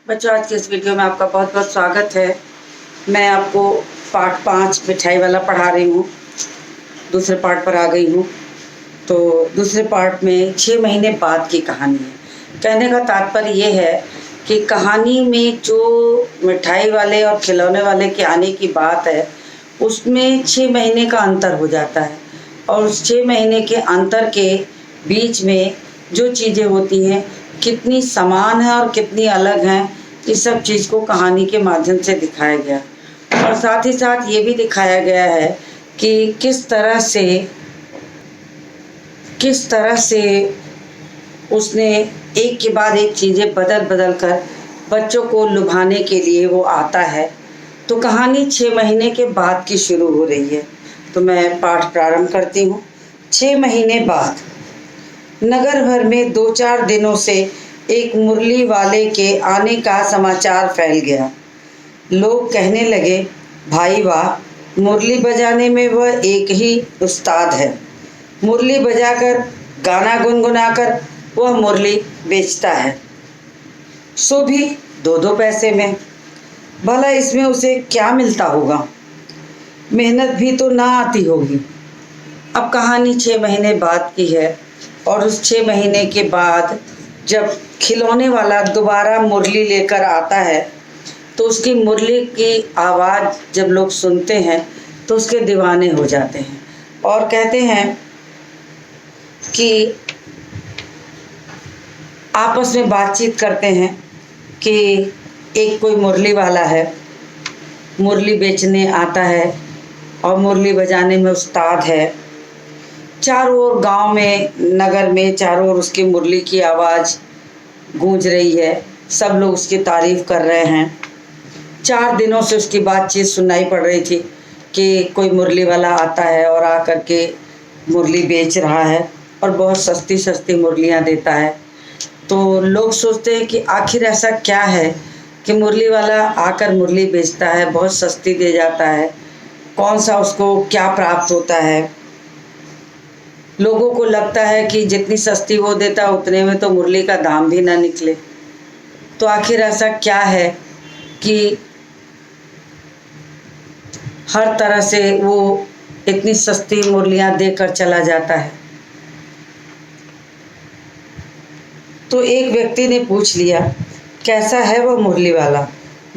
बच्चों, आज के इस वीडियो में आपका बहुत बहुत स्वागत है। मैं आपको पार्ट 5 मिठाई वाला पढ़ा रही हूँ। दूसरे पार्ट पर आ गई हूँ। तो दूसरे पार्ट में 6 महीने बाद की कहानी है। कहने का तात्पर्य ये है कि कहानी में जो मिठाई वाले और खिलौने वाले के आने की बात है, उसमें 6 महीने का अंतर हो जाता है। और उस 6 महीने के अंतर के बीच में जो चीज़ें होती हैं, कितनी समान है और कितनी अलग हैं, इस सब चीज़ को कहानी के माध्यम से दिखाया गया। और साथ ही साथ ये भी दिखाया गया है कि किस तरह से उसने एक के बाद एक चीज़ें बदल बदल कर बच्चों को लुभाने के लिए वो आता है। तो कहानी 6 महीने के बाद की शुरू हो रही है। तो मैं पाठ प्रारंभ करती हूँ। 6 महीने बाद नगर भर में 2-4 दिनों से एक मुरली वाले के आने का समाचार फैल गया। लोग कहने लगे, भाई वाह, मुरली बजाने में वह एक ही उस्ताद है। मुरली बजाकर, गाना गुनगुनाकर वह मुरली बेचता है, सो भी 2-2 पैसे में। भला इसमें उसे क्या मिलता होगा? मेहनत भी तो ना आती होगी। अब कहानी 6 महीने बाद की है और उस 6 महीने के बाद जब खिलौने वाला दोबारा मुरली लेकर आता है तो उसकी मुरली की आवाज़ जब लोग सुनते हैं तो उसके दीवाने हो जाते हैं और कहते हैं कि आपस में बातचीत करते हैं कि एक कोई मुरली वाला है, मुरली बेचने आता है और मुरली बजाने में उस्ताद है। चारों ओर गांव में, नगर में चारों ओर उसकी मुरली की आवाज़ गूंज रही है। सब लोग उसकी तारीफ़ कर रहे हैं। 4 दिनों से उसकी बातचीत सुनाई पड़ रही थी कि कोई मुरली वाला आता है और आकर के मुरली बेच रहा है और बहुत सस्ती सस्ती मुरलियाँ देता है। तो लोग सोचते हैं कि आखिर ऐसा क्या है कि मुरली वाला आकर मुरली बेचता है, बहुत सस्ती दे जाता है, कौन सा उसको क्या प्राप्त होता है। लोगों को लगता है कि जितनी सस्ती वो देता है उतने में तो मुरली का दाम भी ना निकले। तो आखिर ऐसा क्या है कि हर तरह से वो इतनी सस्ती मुरलियाँ देकर चला जाता है। तो एक व्यक्ति ने पूछ लिया, कैसा है वो मुरली वाला?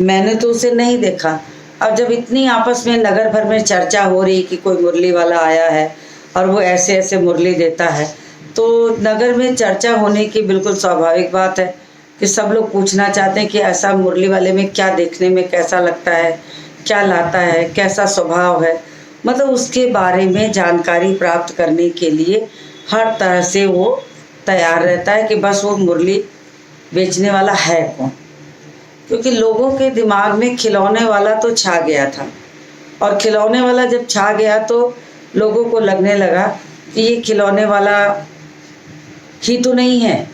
मैंने तो उसे नहीं देखा। अब जब इतनी आपस में नगर भर में चर्चा हो रही कि कोई मुरली वाला आया है और वो ऐसे ऐसे मुरली देता है, तो नगर में चर्चा होने की बिल्कुल स्वाभाविक बात है कि सब लोग पूछना चाहते हैं कि ऐसा मुरली वाले में क्या, देखने में कैसा लगता है, क्या लाता है, कैसा स्वभाव है। मतलब उसके बारे में जानकारी प्राप्त करने के लिए हर तरह से वो तैयार रहता है कि बस वो मुरली बेचने वाला है कौन। क्योंकि लोगों के दिमाग में खिलौने वाला तो छा गया था और खिलौने वाला जब छा गया तो लोगों को लगने लगा कि ये खिलौने वाला ही तो नहीं है।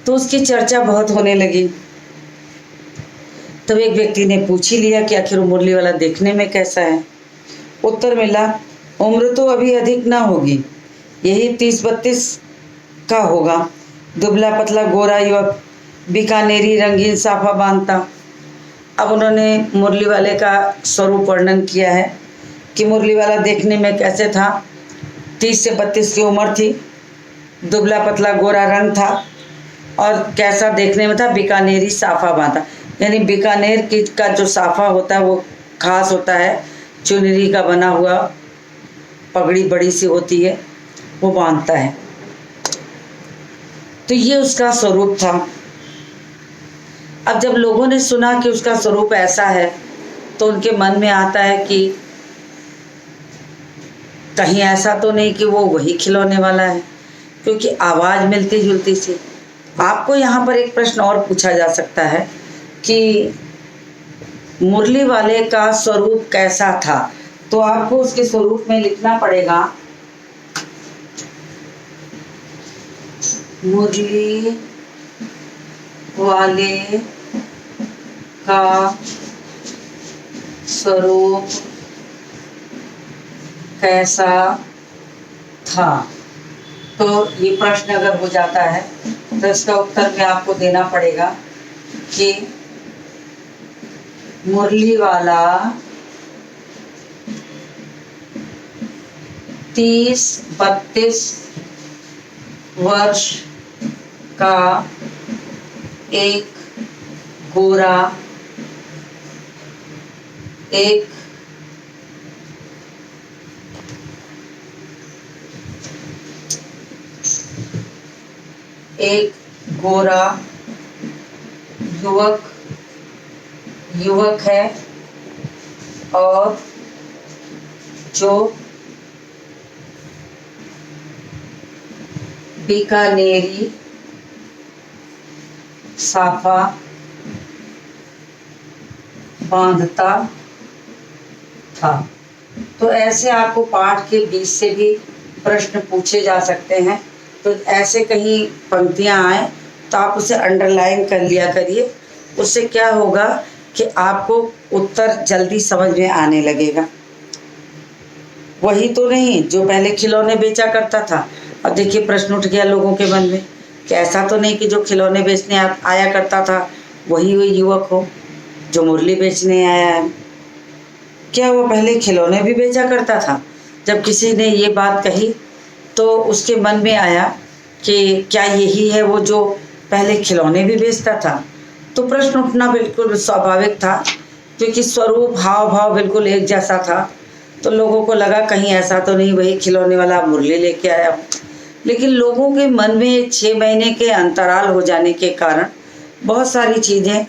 तो उसकी चर्चा बहुत होने लगी। तब एक व्यक्ति ने पूछ ही लिया कि आखिर वो मुरली वाला देखने में कैसा है। उत्तर मिला, उम्र तो अभी अधिक ना होगी, यही 30-32 का होगा। दुबला पतला गोरा युवक, बीकानेरी रंगीन साफा बांधता। अब उन्होंने मुरली वाले का स्वरूप वर्णन किया है कि मुरली वाला देखने में कैसे था। 30 से 32 की उम्र थी, दुबला पतला गोरा रंग था और कैसा देखने में था, बीकानेरी साफा बांधा। यानी बीकानेर की का जो साफा होता है वो खास होता है, चुनरी का बना हुआ, पगड़ी बड़ी सी होती है, वो बांधता है। तो ये उसका स्वरूप था। अब जब लोगों ने सुना कि उसका स्वरूप ऐसा है तो उनके मन में आता है कि कहीं ऐसा तो नहीं कि वो वही खिलौने वाला है, क्योंकि आवाज़ मिलती जुलती सी। आपको यहाँ पर एक प्रश्न और पूछा जा सकता है कि मुरली वाले का स्वरूप कैसा था। तो आपको उसके स्वरूप में लिखना पड़ेगा, मुरली वाले का स्वरूप कैसा था। तो ये प्रश्न अगर हो जाता है तो इसका उत्तर में आपको देना पड़ेगा कि मुरली वाला 30-32 वर्ष का एक गोरा, एक गोरा युवक है और जो बीकानेरी साफा बांधता था। तो ऐसे आपको पाठ के बीच से भी प्रश्न पूछे जा सकते हैं। तो ऐसे कहीं पंक्तियां आए तो आप उसे अंडरलाइन कर लिया करिए। उससे क्या होगा कि आपको उत्तर जल्दी समझ में आने लगेगा। वही तो नहीं जो पहले खिलौने बेचा करता था। अब देखिए प्रश्न उठ गया लोगों के मन में कि ऐसा तो नहीं कि जो खिलौने बेचने आया करता था वही युवक हो जो मुरली बेचने आया है। क्या वो पहले खिलौने भी बेचा करता था? जब किसी ने ये बात कही तो उसके मन में आया कि क्या यही है वो जो पहले खिलौने भी बेचता था? तो प्रश्न उठना बिल्कुल स्वाभाविक था, क्योंकि स्वरूप हाव भाव बिल्कुल एक जैसा था। तो लोगों को लगा कहीं ऐसा तो नहीं वही खिलौने वाला मुरली लेके आया हो। लेकिन लोगों के मन में 6 महीने के अंतराल हो जाने के कारण बहुत सारी चीज़ें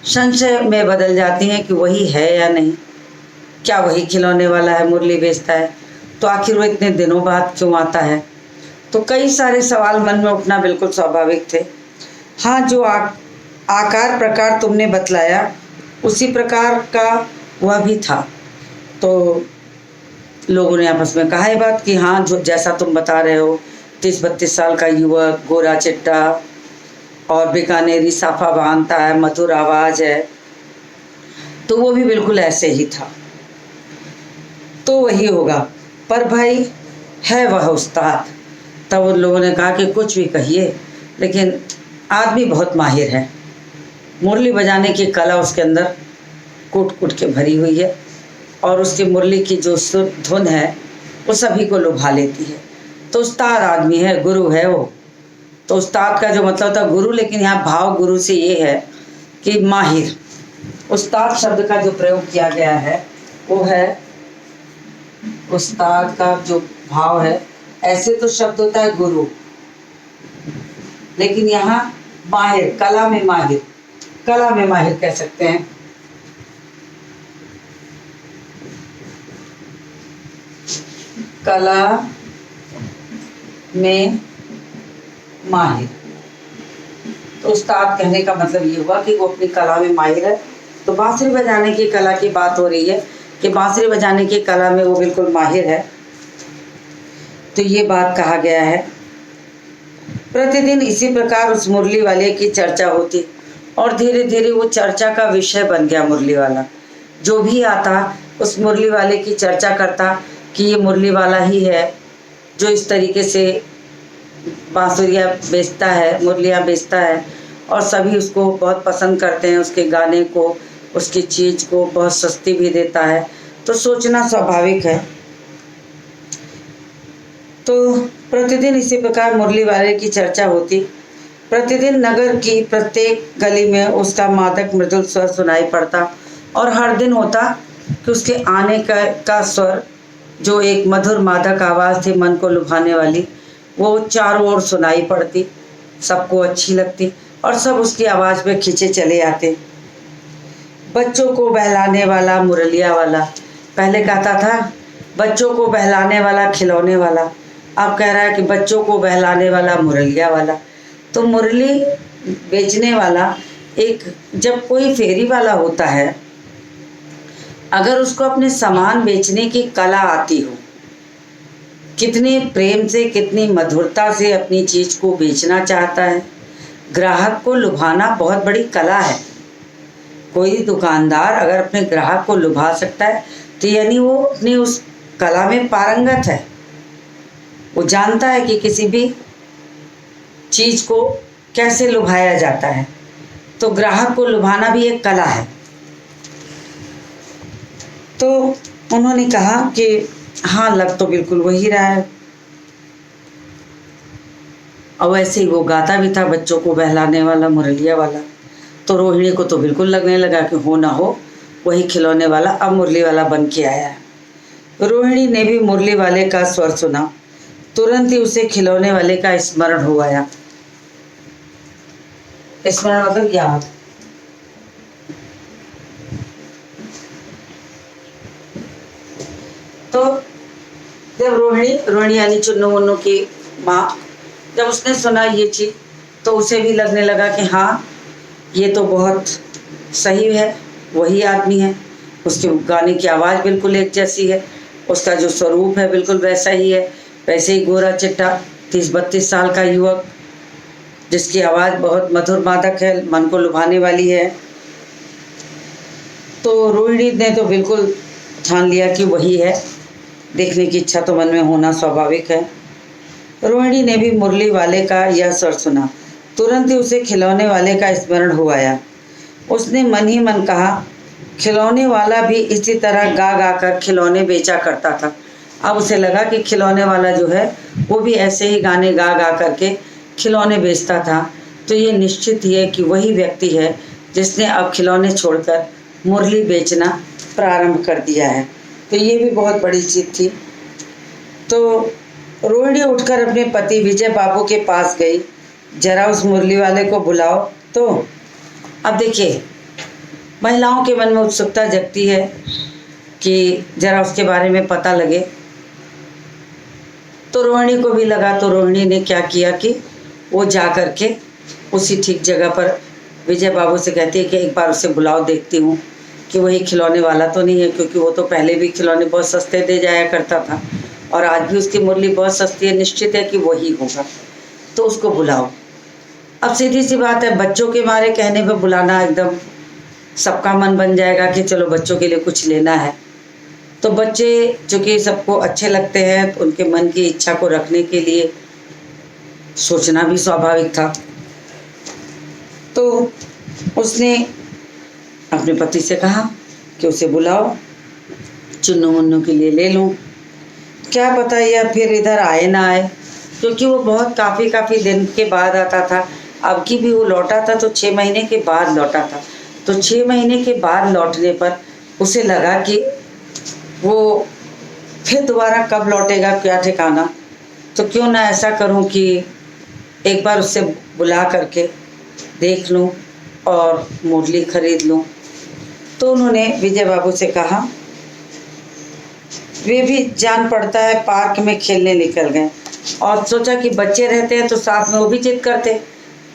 संशय में बदल जाती हैं कि वही है या नहीं। क्या वही खिलौने वाला है, मुरली बेचता है? तो आखिर वो इतने दिनों बाद क्यों आता है? तो कई सारे सवाल मन में उठना बिल्कुल स्वाभाविक थे। हाँ, जो आकार प्रकार तुमने बतलाया उसी प्रकार का वह भी था। तो लोगों ने आपस में कहा है बात कि हाँ, जो जैसा तुम बता रहे हो 30-32 साल का युवक, गोरा चिट्टा और बीकानेरी साफा बांधता है, मधुर आवाज़ है, तो वो भी बिल्कुल ऐसे ही था। तो वही होगा। पर भाई है वह उस्ताद। तब उन लोगों ने कहा कि कुछ भी कहिए, लेकिन आदमी बहुत माहिर है। मुरली बजाने की कला उसके अंदर कूट कूट के भरी हुई है और उसकी मुरली की जो धुन है वो सभी को लुभा लेती है। तो उस्ताद आदमी है, गुरु है वो। तो उस्ताद का जो मतलब था गुरु, लेकिन यहाँ भाव गुरु से ये है कि माहिर। उस्ताद शब्द का जो प्रयोग किया गया है वो है, उस्ताद का जो भाव है, ऐसे तो शब्द होता है गुरु, लेकिन यहाँ माहिर, कला में माहिर, कला में माहिर कह सकते हैं। कला में माहिर। तो उस्ताद कहने का मतलब ये हुआ कि वो अपनी कला में माहिर है। तो बांसुरी बजाने की कला की बात हो रही है कि बांसुरी बजाने की कला में वो बिल्कुल माहिर है। तो ये बात कहा गया है। प्रतिदिन इसी प्रकार उस मुरली वाले की चर्चा होती और धीरे धीरे वो चर्चा का विषय बन गया मुरली वाला। जो भी आता उस मुरली वाले की चर्चा करता कि ये मुरली वाला ही है जो इस तरीके से बांसुरियाँ बेचता है, मुरलियाँ बेचता है, और सभी उसको बहुत पसंद करते हैं, उसके गाने को, उसकी चीज़ को बहुत सस्ती भी देता है। तो सोचना स्वाभाविक है। तो प्रतिदिन इसी प्रकार मुरली वाले की चर्चा होती। प्रतिदिन नगर की प्रत्येक गली में उसका मादक मृदुल स्वर सुनाई पड़ता और हर दिन होता कि उसके आने का स्वर, जो एक मधुर मादक आवाज़ थी मन को लुभाने वाली, वो चारों ओर सुनाई पड़ती, सबको अच्छी लगती और सब उसकी आवाज़ पे खींचे चले आते। बच्चों को बहलाने वाला मुरलिया वाला, पहले कहता था बच्चों को बहलाने वाला खिलौने वाला, अब कह रहा है कि बच्चों को बहलाने वाला मुरलिया वाला। तो मुरली बेचने वाला एक, जब कोई फेरी वाला होता है, अगर उसको अपने सामान बेचने की कला आती हो, कितने प्रेम से, कितनी मधुरता से अपनी चीज़ को बेचना चाहता है। ग्राहक को लुभाना बहुत बड़ी कला है। कोई दुकानदार अगर अपने ग्राहक को लुभा सकता है तो यानी वो अपनी उस कला में पारंगत है। वो जानता है कि किसी भी चीज़ को कैसे लुभाया जाता है। तो ग्राहक को लुभाना भी एक कला है। तो उन्होंने कहा कि हाँ, लग तो बिल्कुल वही रहा है। और वैसे ही वो गाता भी था, बच्चों को बहलाने वाला, मुरलिया वाला। तो रोहिणी को तो बिल्कुल लगने लगा कि हो ना हो वही खिलौने वाला अब मुरली वाला बन के आया है। रोहिणी ने भी मुरली वाले का स्वर सुना, तुरंत ही उसे खिलौने वाले का स्मरण हो आया। स्मरण मतलब याद। तो जब रोहिणी यानी चुन्नू मुन्नू की माँ, जब उसने सुना ये चीज तो उसे भी लगने लगा कि हाँ, ये तो बहुत सही है, वही आदमी है। उसके गाने की आवाज़ बिल्कुल एक जैसी है, उसका जो स्वरूप है बिल्कुल वैसा ही है। वैसे ही गोरा चिट्टा 30-32 साल का युवक, जिसकी आवाज़ बहुत मधुर मादक है, मन को लुभाने वाली है। तो रोहिणी ने तो बिल्कुल ठान लिया कि वही है। देखने की इच्छा तो मन में होना स्वाभाविक है। रोहिणी ने भी मुरली वाले का यह स्वर सुना, तुरंत ही उसे खिलौने वाले का स्मरण हो आया। उसने मन ही मन कहा, खिलौने वाला भी इसी तरह गा गा कर खिलौने बेचा करता था। अब उसे लगा कि खिलौने वाला जो है वो भी ऐसे ही गाने गा गा करके खिलौने बेचता था। तो ये निश्चित ही है कि वही व्यक्ति है जिसने अब खिलौने छोड़कर मुरली बेचना प्रारंभ कर दिया है। तो ये भी बहुत बड़ी चीज़ थी। तो रोहिणी उठकर अपने पति विजय बाबू के पास गई, जरा उस मुरली वाले को बुलाओ। तो अब देखिए, महिलाओं के मन में उत्सुकता जगती है कि जरा उसके बारे में पता लगे। तो रोहिणी को भी लगा। तो रोहिणी ने क्या किया कि वो जा कर के उसी ठीक जगह पर विजय बाबू से कहती है कि एक बार उसे बुलाओ, देखती हूँ कि वही खिलौने वाला तो नहीं है, क्योंकि वो तो पहले भी खिलौने बहुत सस्ते दे जाया करता था और आज भी उसकी मुरली बहुत सस्ती है। निश्चित है कि वही होगा, तो उसको बुलाओ। अब सीधी सी बात है, बच्चों के मारे कहने पर बुलाना एकदम सबका मन बन जाएगा कि चलो बच्चों के लिए कुछ लेना है। तो बच्चे चूँकि सबको अच्छे लगते हैं, तो उनके मन की इच्छा को रखने के लिए सोचना भी स्वाभाविक था। तो उसने अपने पति से कहा कि उसे बुलाओ, चुन्नू मुन्नू के लिए ले लूँ। क्या पता यह फिर इधर आए ना आए, क्योंकि वो बहुत काफ़ी दिन के बाद आता था। अब की भी वो लौटा था तो 6 महीने के बाद लौटा था। तो 6 महीने के बाद लौटने पर उसे लगा कि वो फिर दोबारा कब लौटेगा, क्या ठिकाना। तो क्यों ना ऐसा करूं कि एक बार उससे बुला करके देख लूं और मुरली खरीद लूं। तो उन्होंने विजय बाबू से कहा। वे भी जान पड़ता है पार्क में खेलने निकल गए और सोचा कि बच्चे रहते हैं तो साथ में वो भी जिद करते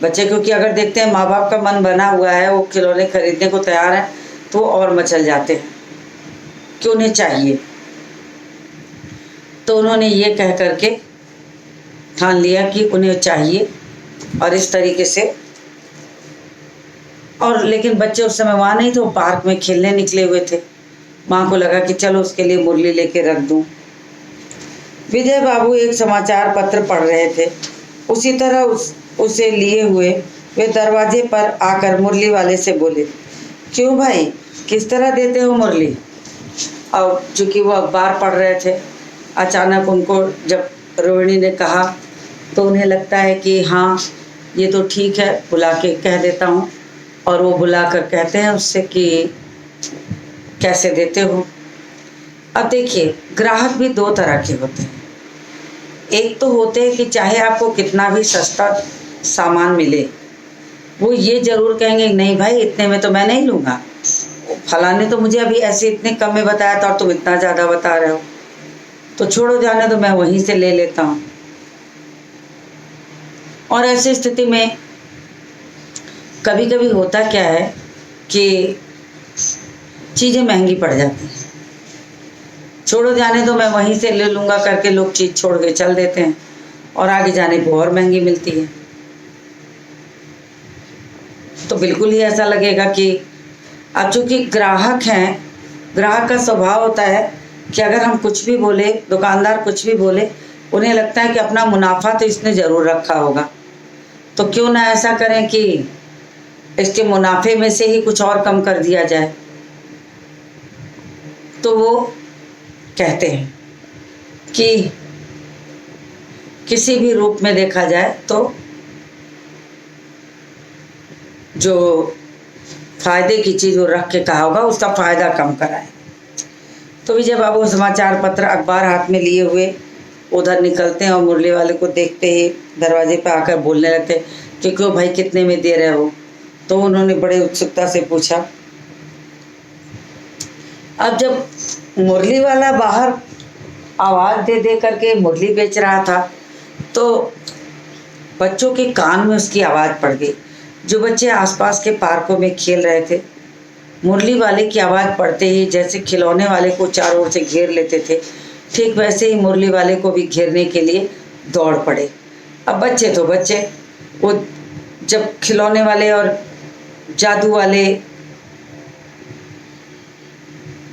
बच्चे, क्योंकि अगर देखते हैं माँ बाप का मन बना हुआ है, वो खिलौने खरीदने को तैयार हैं, तो वो और मचल जाते हैं कि उन्हें चाहिए। तो उन्होंने ये कह करके ठान लिया कि उन्हें चाहिए और इस तरीके से। और लेकिन बच्चे उस समय वहाँ नहीं थे, वो पार्क में खेलने निकले हुए थे। माँ को लगा कि चलो उसके लिए मुरली लेके रख दूँ। विजय बाबू एक समाचार पत्र पढ़ रहे थे, उसी तरह उसे लिए हुए वे दरवाजे पर आकर मुरली वाले से बोले, क्यों भाई, किस तरह देते हो मुरली? और चूँकि वो अखबार पढ़ रहे थे, अचानक उनको जब रोहिणी ने कहा तो उन्हें लगता है कि हाँ, ये तो ठीक है, बुला के कह देता हूँ। और वो बुला कर कहते हैं उससे कि कैसे देते हो। अब देखिए, ग्राहक भी 2 तरह के होते हैं। एक तो होते हैं कि चाहे आपको कितना भी सस्ता सामान मिले, वो ये ज़रूर कहेंगे नहीं भाई, इतने में तो मैं नहीं लूँगा, फलाने तो मुझे अभी ऐसे इतने कम में बताया था और तुम इतना ज़्यादा बता रहे हो, तो छोड़ो जाने दो, मैं वहीं से ले लेता हूँ। और ऐसी स्थिति में कभी कभी होता क्या है कि चीज़ें महंगी पड़ जाती हैं। छोड़ो जाने दो, मैं वहीं से ले लूँगा करके लोग चीज़ छोड़ के चल देते हैं और आगे जाने पर और महंगी मिलती है। तो बिल्कुल ही ऐसा लगेगा कि अब चूँकि ग्राहक हैं, ग्राहक का स्वभाव होता है कि अगर हम कुछ भी बोले, दुकानदार कुछ भी बोले, उन्हें लगता है कि अपना मुनाफा तो इसने ज़रूर रखा होगा। तो क्यों ना ऐसा करें कि इसके मुनाफे में से ही कुछ और कम कर दिया जाए। तो वो कहते हैं कि किसी भी रूप में देखा जाए तो जो फायदे की चीज़ वो रख के कहा होगा उसका फ़ायदा कम कराए। तो विजय बाबू समाचार पत्र अखबार हाथ में लिए हुए उधर निकलते हैं और मुरली वाले को देखते ही दरवाजे पे आकर बोलने लगते कि क्यों भाई, कितने में दे रहे हो? तो उन्होंने बड़े उत्सुकता से पूछा। अब जब मुरली वाला बाहर आवाज़ दे दे करके मुरली बेच रहा था तो बच्चों के कान में उसकी आवाज़ पड़ गई। जो बच्चे आसपास के पार्कों में खेल रहे थे, मुरली वाले की आवाज़ पड़ते ही जैसे खिलौने वाले को चारों ओर से घेर लेते थे, ठीक वैसे ही मुरली वाले को भी घेरने के लिए दौड़ पड़े। अब बच्चे तो बच्चे, वो जब खिलौने वाले और जादू वाले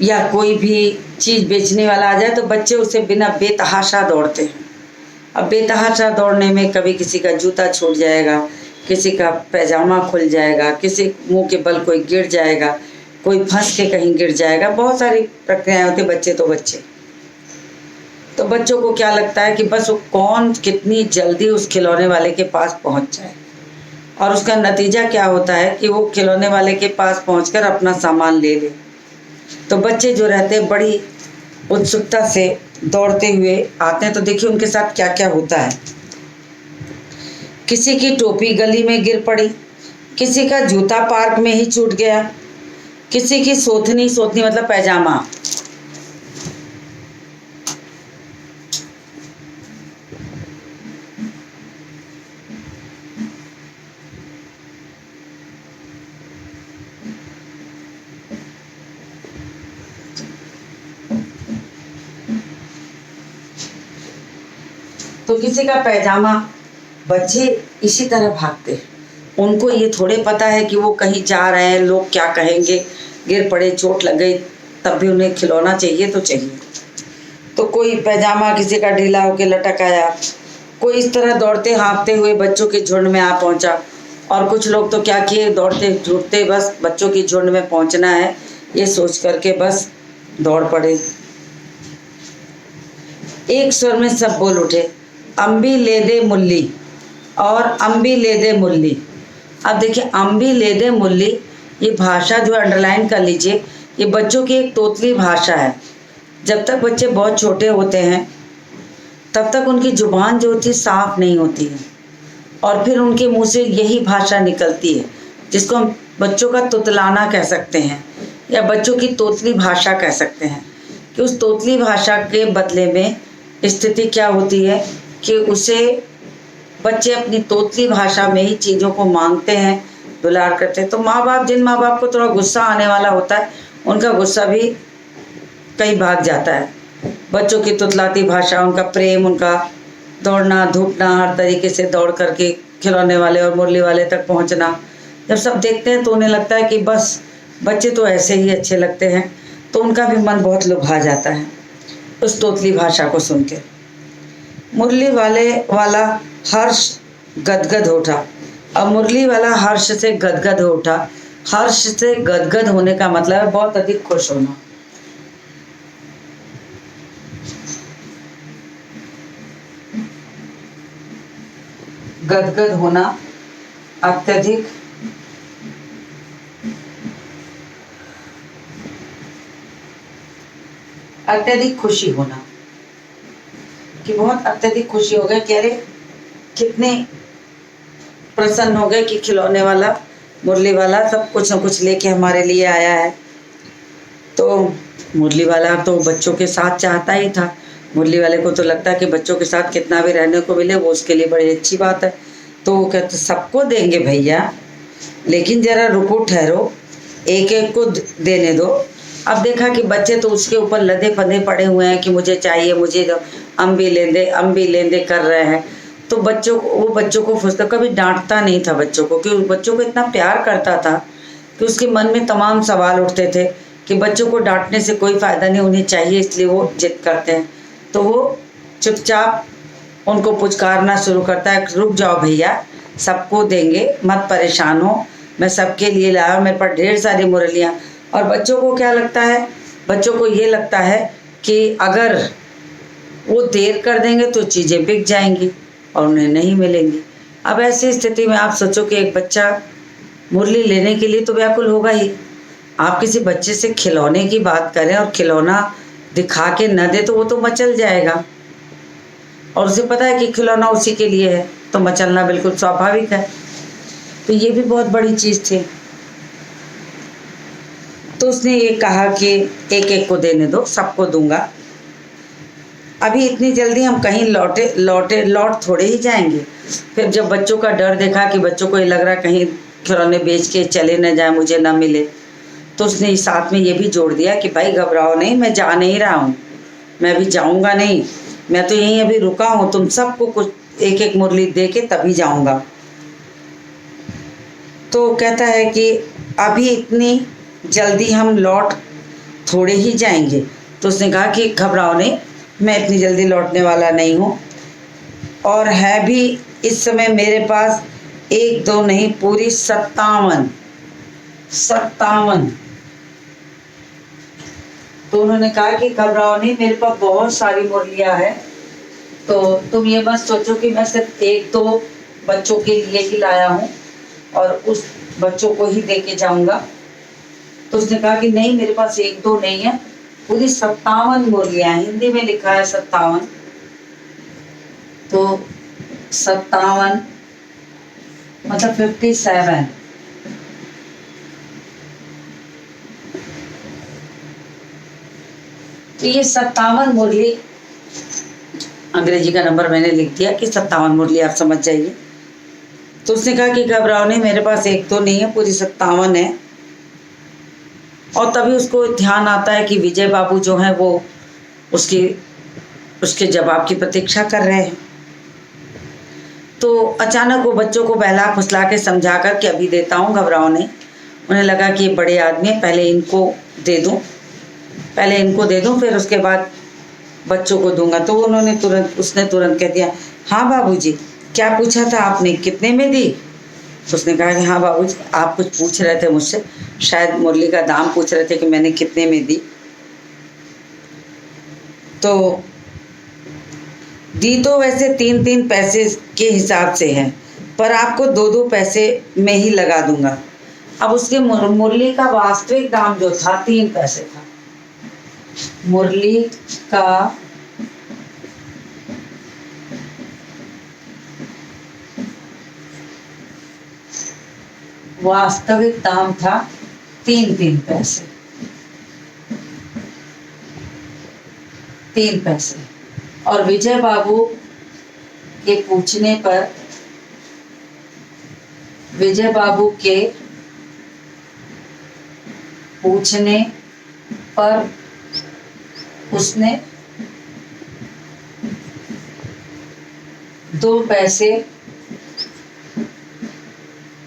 या कोई भी चीज़ बेचने वाला आ जाए तो बच्चे उसे बिना बेतहाशा दौड़ते हैं। अब बेतहाशा दौड़ने में कभी किसी का जूता छूट जाएगा, किसी का पैजामा खुल जाएगा, किसी मुंह के बल कोई गिर जाएगा, कोई फंस के कहीं गिर जाएगा। बहुत सारी प्रक्रियाएं होती। बच्चे तो बच्चे, तो बच्चों को क्या लगता है कि बस वो कौन कितनी जल्दी उस खिलौने वाले के पास पहुंच जाए, और उसका नतीजा क्या होता है कि वो खिलौने वाले के पास पहुंचकर अपना सामान ले ले। तो बच्चे जो रहते हैं बड़ी उत्सुकता से दौड़ते हुए आते हैं। तो देखिए उनके साथ क्या क्या होता है। किसी की टोपी गली में गिर पड़ी, किसी का जूता पार्क में ही छूट गया, किसी की सोथनी मतलब पैजामा, तो किसी का पैजामा। बच्चे इसी तरह भागते हैं। उनको ये थोड़े पता है कि वो कहीं जा रहे हैं, लोग क्या कहेंगे, गिर पड़े, चोट लग गई, तब भी उन्हें खिलौना चाहिए तो चाहिए। तो कोई पैजामा किसी का ढीला होकर लटक आया, कोई इस तरह दौड़ते हाँफते हुए बच्चों के झुंड में आ पहुंचा। और कुछ लोग तो क्या किए, दौड़ते छूटते बस बच्चों की झुंड में पहुंचना है ये सोच करके बस दौड़ पड़े। एक स्वर में सब बोल उठे, अम्बी ले दे मुल्ली, और अम्बी ले दे मुल्ली। अब देखिए अम्बी ले दे मुल्ली, ये भाषा जो अंडरलाइन कर लीजिए, ये बच्चों की एक तोतली भाषा है। जब तक बच्चे बहुत छोटे होते हैं तब तक उनकी जुबान जो होती है साफ नहीं होती है, और फिर उनके मुंह से यही भाषा निकलती है जिसको हम बच्चों का तुतलाना कह सकते हैं या बच्चों की तोतली भाषा कह सकते हैं। कि उस तोतली भाषा के बदले में स्थिति क्या होती है कि उसे बच्चे अपनी तोतली भाषा में ही चीज़ों को मांगते हैं, दुलार करते हैं। तो माँ बाप, जिन माँ बाप को थोड़ा गुस्सा आने वाला होता है, उनका गुस्सा भी कहीं भाग जाता है। बच्चों की तुतलाती भाषा, उनका प्रेम, उनका दौड़ना धूपना, हर तरीके से दौड़ करके खिलौने वाले और मुरली वाले तक पहुंचना, जब सब देखते हैं तो उन्हें लगता है कि बस बच्चे तो ऐसे ही अच्छे लगते हैं। तो उनका भी मन बहुत लुभा जाता है उस तोतली भाषा को सुन के। मुरली वाला हर्ष गदगद उठा। अब मुरली वाला हर्ष से गदगद हो उठा। हर्ष से गदगद होने का मतलब है बहुत अधिक खुश होना। गदगद होना, अत्यधिक खुशी होना, कि बहुत अत्यधिक खुशी हो गए कि अरे कितने प्रसन्न हो गए कि खिलौने वाला, मुरली वाला सब कुछ न कुछ लेके हमारे लिए आया है। तो मुरली वाला तो बच्चों के साथ चाहता ही था। मुरली वाले को तो लगता है कि बच्चों के साथ कितना भी रहने को मिले वो उसके लिए बड़ी अच्छी बात है। तो वो कहते सबको देंगे भैया, लेकिन ज़रा रुको, ठहरो, एक एक को देने दो। अब देखा कि बच्चे तो उसके ऊपर लदे फंदे पड़े हुए हैं कि मुझे चाहिए, मुझे दो, अम्बी ले दे कर रहे हैं। तो वो बच्चों को फुसता, कभी डांटता नहीं था बच्चों को, कि बच्चों को इतना प्यार करता था कि उसके मन में तमाम सवाल उठते थे कि बच्चों को डांटने से कोई फ़ायदा नहीं, उन्हें चाहिए इसलिए वो जिद करते हैं। तो वो चुपचाप उनको पुचकारना शुरू करता है, रुक जाओ भैया, सबको देंगे, मत परेशान हो, मैं सबके लिए लाया, मेरे पास ढेर सारी मुरलियाँ। और बच्चों को क्या लगता है, बच्चों को ये लगता है कि अगर वो देर कर देंगे तो चीज़ें बिक जाएंगी और उन्हें नहीं मिलेंगी। अब ऐसी स्थिति में आप सोचो कि एक बच्चा मुरली लेने के लिए तो व्याकुल होगा ही। आप किसी बच्चे से खिलौने की बात करें और खिलौना दिखा के न दे तो वो तो मचल जाएगा, और उसे पता है कि खिलौना उसी के लिए है, तो मचलना बिल्कुल स्वाभाविक है। तो ये भी बहुत बड़ी चीज़ थी। तो उसने ये कहा कि एक एक को देने दो, सबको दूंगा। अभी इतनी जल्दी हम कहीं लौट थोड़े ही जाएंगे। फिर जब बच्चों का डर देखा कि बच्चों को ये लग रहा कहीं खिलौने बेच के चले न जाए, मुझे ना मिले, तो उसने साथ में ये भी जोड़ दिया कि भाई घबराओ नहीं, मैं जा नहीं रहा हूँ, मैं अभी जाऊँगा नहीं, मैं तो यहीं अभी रुका हूँ, तुम सबको कुछ एक एक मुरली दे के तभी जाऊँगा। तो कहता है कि अभी इतनी जल्दी हम लौट थोड़े ही जाएंगे। तो उसने कहा कि घबराओ नहीं, मैं इतनी जल्दी लौटने वाला नहीं हूँ, और है भी इस समय मेरे पास एक दो नहीं, पूरी 57। तो उन्होंने कहा कि घबराओ नहीं, मेरे पास बहुत सारी मुरलियाँ हैं, तो तुम ये मत सोचो कि मैं सिर्फ एक दो बच्चों के लिए ही लाया हूँ और उस बच्चों को ही दे के जाऊँगा। तो उसने कहा कि नहीं, मेरे पास एक दो नहीं है, पूरी 57 मुरलियाँ हैं। हिंदी में लिखा है 57, तो 57 मतलब 57। तो ये 57 मुरली, अंग्रेजी का नंबर मैंने लिख दिया कि 57 मुरली, आप समझ जाइए। तो उसने कहा कि घबराओ नहीं, मेरे पास एक तो नहीं है, पूरी 57 है। और तभी उसको ध्यान आता है कि विजय बाबू जो हैं वो उसके जवाब की प्रतीक्षा कर रहे हैं। तो अचानक वो बच्चों को बहला फुसला के समझा कर कि अभी देता हूँ, घबराओ नहीं। उन्हें लगा कि ये बड़े आदमी है, पहले इनको दे दूँ, फिर उसके बाद बच्चों को दूंगा। तो उसने तुरंत कह दिया, हाँ बाबूजी, क्या पूछा था आपने, कितने में दी? तो उसने कहा कि हाँ बाबूजी, आप कुछ पूछ रहे थे मुझसे, शायद मुरली का दाम पूछ रहे थे कि मैंने कितने में दी। तो दी तो वैसे 3-3 पैसे के हिसाब से है, पर आपको 2-2 पैसे में ही लगा दूंगा। अब उसके मुरली का वास्तविक दाम जो था 3 पैसे था। मुरली का वास्तविक दाम था 3 पैसे। 3 पैसे। और विजय बाबू के पूछने पर उसने 2 पैसे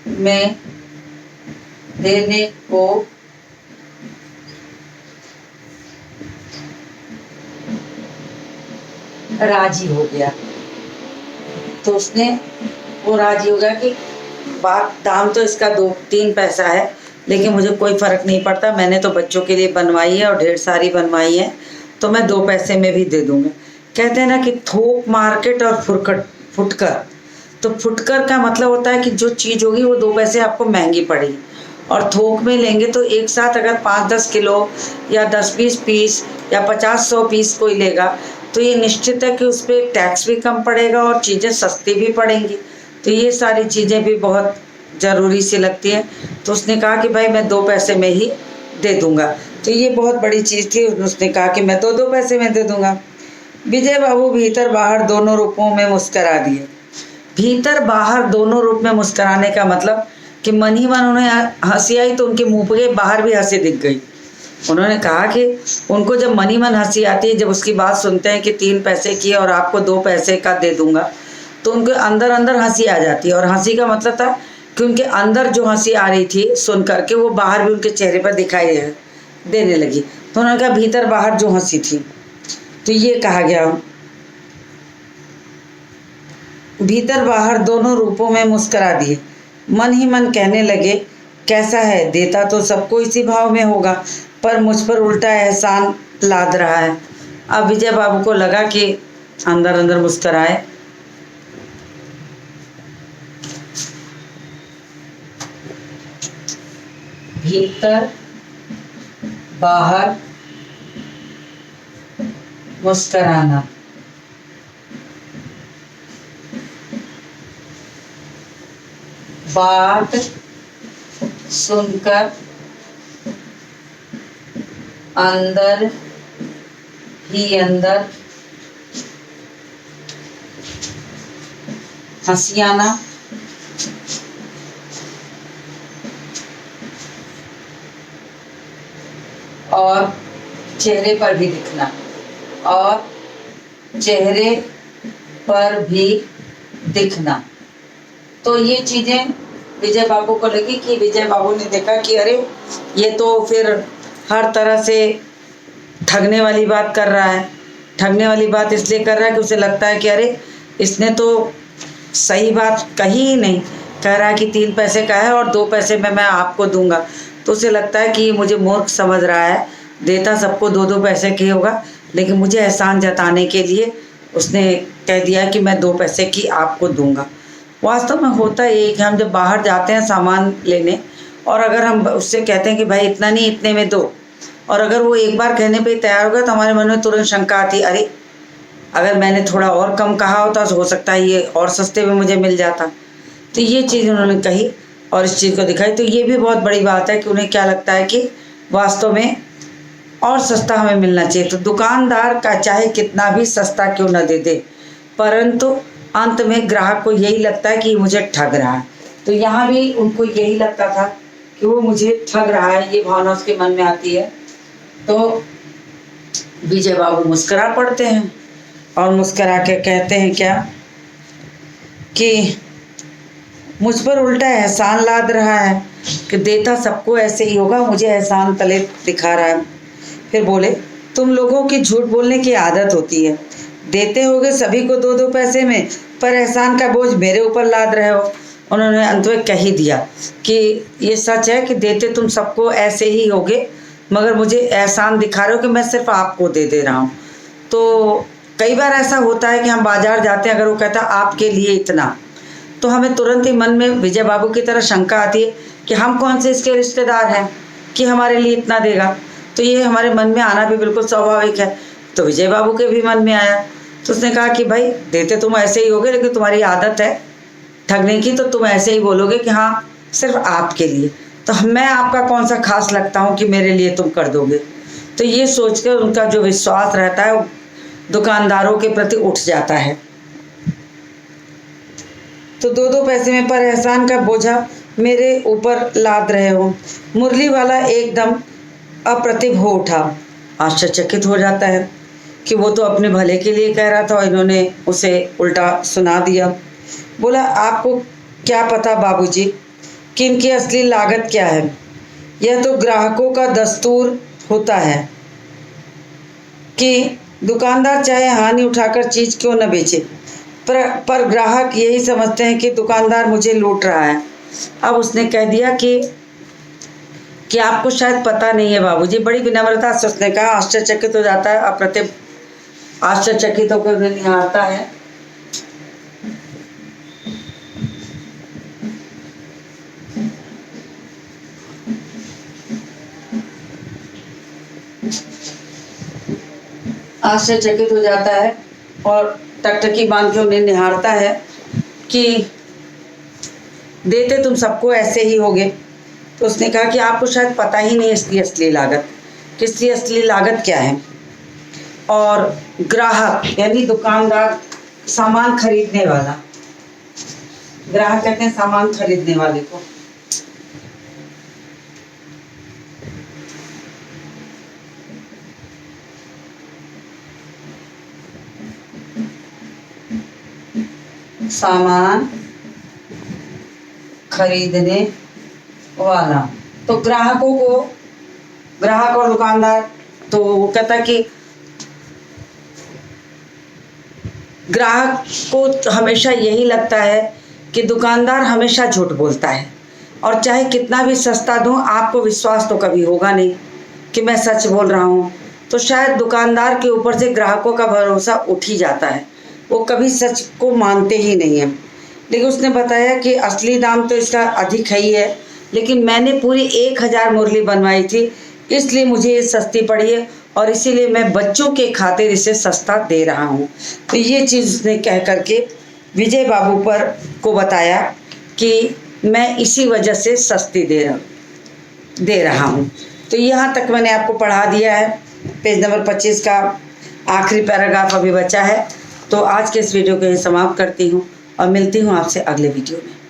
में देने को राजी हो गया। तो वो राजी हो गया कि दाम तो इसका 2-3 पैसा है, लेकिन मुझे कोई फ़र्क नहीं पड़ता, मैंने तो बच्चों के लिए बनवाई है और ढेर सारी बनवाई है, तो मैं 2 पैसे में भी दे दूँगा। कहते हैं ना कि थोक मार्केट और फुटकर। तो फुटकर का मतलब होता है कि जो चीज़ होगी वो 2 पैसे आपको महंगी पड़ेगी, और थोक में लेंगे तो एक साथ अगर 5-10 किलो या 10-20 पीस या 50-100 पीस कोई लेगा तो ये निश्चित है कि उस पर टैक्स भी कम पड़ेगा और चीज़ें सस्ती भी पड़ेंगी। तो ये सारी चीज़ें भी बहुत ज़रूरी सी लगती हैं। तो उसने कहा कि भाई मैं 2 पैसे में ही दे दूँगा। तो ये बहुत बड़ी चीज़ थी। उसने कहा कि मैं 2-2 पैसे में दे दूँगा। विजय बाबू भीतर बाहर दोनों रूपों में मुस्करा दिए। भीतर बाहर दोनों रूप में मुस्कराने का मतलब कि मन ही मन उन्हें हंसी आई तो उनके मुंह के बाहर भी हंसी दिख गई। उन्होंने कहा कि उनको जब मन ही मन हंसी आती है, जब उसकी बात सुनते हैं कि 3 पैसे की और आपको 2 पैसे का दे दूंगा, तो उनके अंदर अंदर हंसी आ जाती है। और हंसी का मतलब था कि उनके अंदर जो हंसी आ रही थी सुन करके वो बाहर भी उनके चेहरे पर दिखाई देने लगी। तो उन्होंने कहा भीतर बाहर जो हंसी थी। तो ये कहा गया, भीतर बाहर दोनों रूपों में मुस्करा दिए। मन ही मन कहने लगे कैसा है, देता तो सबको इसी भाव में होगा, पर मुझ पर उल्टा एहसान लाद रहा है। अब विजय बाबू को लगा कि अंदर अंदर मुस्कराए। भीतर बाहर मुस्कराना। बात सुनकर अंदर ही अंदर हंसियाना। और चेहरे पर भी दिखना, और चेहरे पर भी दिखना। तो ये चीजें विजय बाबू को लगी कि विजय बाबू ने देखा कि अरे ये तो फिर हर तरह से ठगने वाली बात कर रहा है। ठगने वाली बात इसलिए कर रहा है कि उसे लगता है कि अरे इसने तो सही बात कही ही नहीं। कह रहा है कि 3 पैसे का है और 2 पैसे में मैं आपको दूंगा। तो उसे लगता है कि मुझे मूर्ख समझ रहा है, देता सबको 2-2 पैसे की होगा, लेकिन मुझे एहसान जताने के लिए उसने कह दिया कि मैं 2 पैसे की आपको दूंगा। वास्तव में होता ये कि हम जब बाहर जाते हैं सामान लेने, और अगर हम उससे कहते हैं कि भाई इतना नहीं, इतने में दो, और अगर वो एक बार कहने पे तैयार होगा तो हमारे मन में तुरंत शंका आती, अरे अगर मैंने थोड़ा और कम कहा होता तो हो सकता है ये और सस्ते में मुझे मिल जाता। तो ये चीज़ उन्होंने कही और इस चीज़ को दिखाई। तो ये भी बहुत बड़ी बात है कि उन्हें क्या लगता है कि वास्तव में और सस्ता हमें मिलना चाहिए। तो दुकानदार का चाहे कितना भी सस्ता क्यों न दे दे, परंतु अंत में ग्राहक को यही लगता है कि मुझे ठग रहा है। तो यहाँ भी उनको यही लगता था कि वो मुझे ठग रहा है, ये भावना उसके मन में आती है। तो विजय बाबू मुस्करा पड़ते हैं और मुस्करा के कहते हैं क्या कि मुझ पर उल्टा एहसान लाद रहा है कि देता सबको ऐसे ही होगा, मुझे एहसान तले दिखा रहा है। फिर बोले, तुम लोगों की झूठ बोलने की आदत होती है, देते होगे सभी को 2-2 पैसे में, पर एहसान का बोझ मेरे ऊपर लाद रहे हो। उन्होंने अंत में कह ही दिया कि ये सच है कि देते तुम सबको ऐसे ही होगे, मगर मुझे एहसान दिखा रहे हो कि मैं सिर्फ आपको दे रहा हूँ। तो कई बार ऐसा होता है कि हम बाजार जाते हैं, अगर वो कहता आपके लिए इतना, तो हमें तुरंत ही मन में विजय बाबू की तरह शंका आती है कि हम कौन से इसके रिश्तेदार हैं कि हमारे लिए इतना देगा। तो ये हमारे मन में आना भी बिल्कुल स्वाभाविक है। तो विजय बाबू के भी मन में आया। तो उसने कहा कि भाई देते तुम ऐसे ही होगे, लेकिन तुम्हारी आदत है ठगने की, तो तुम ऐसे ही बोलोगे कि हाँ सिर्फ आपके लिए, तो मैं आपका कौन सा खास लगता हूँ कि मेरे लिए तुम कर दोगे। तो ये सोचकर उनका जो विश्वास रहता है वो दुकानदारों के प्रति उठ जाता है। तो 2-2 पैसे में पर एहसान का बोझा मेरे ऊपर लाद रहे हो। मुरली वाला एकदम अप्रतिभ हो उठा, आश्चर्यचकित हो जाता है कि वो तो अपने भले के लिए कह रहा था और इन्होंने उसे उल्टा सुना दिया। बोला, आपको क्या पता बाबूजी कि इनकी असली लागत क्या है। यह तो ग्राहकों का दस्तूर होता है कि दुकानदार चाहे हानि उठाकर चीज़ क्यों न बेचे, पर ग्राहक यही समझते हैं कि दुकानदार मुझे लूट रहा है। अब उसने कह दिया कि आपको शायद पता नहीं है बाबूजी। बड़ी विनम्रता से उसने कहा। आश्चर्यचकित हो जाता है, अप्रतिभ आश्चर्यचकित होकर निहारता है। आश्चर्यचकित हो जाता है और टकटकी बांध के उन्हें निहारता है कि देते तुम सबको ऐसे ही होगे। तो उसने कहा कि आपको शायद पता ही नहीं इसकी असली लागत, किसकी असली लागत क्या है। और ग्राहक यानी दुकानदार, सामान खरीदने वाला, ग्राहक कहते हैं सामान खरीदने वाले को, सामान खरीदने वाला। तो ग्राहकों को, ग्राहक और दुकानदार, तो वो कहता कि ग्राहक को हमेशा यही लगता है कि दुकानदार हमेशा झूठ बोलता है, और चाहे कितना भी सस्ता दूं, आपको विश्वास तो कभी होगा नहीं कि मैं सच बोल रहा हूं। तो शायद दुकानदार के ऊपर से ग्राहकों का भरोसा उठ ही जाता है, वो कभी सच को मानते ही नहीं है। लेकिन उसने बताया कि असली दाम तो इसका अधिक ही है, लेकिन मैंने पूरी 1000 मुरली बनवाई थी, इसलिए मुझे ये सस्ती पड़ी है और इसीलिए मैं बच्चों के खातिर इसे सस्ता दे रहा हूँ। तो ये चीज़ उसने कह करके विजय बाबू पर को बताया कि मैं इसी वजह से सस्ती दे रहा हूँ। तो यहाँ तक मैंने आपको पढ़ा दिया है। पेज नंबर 25 का आखिरी पैराग्राफ अभी बचा है। तो आज के इस वीडियो को समाप्त करती हूँ और मिलती हूँ आपसे अगले वीडियो में।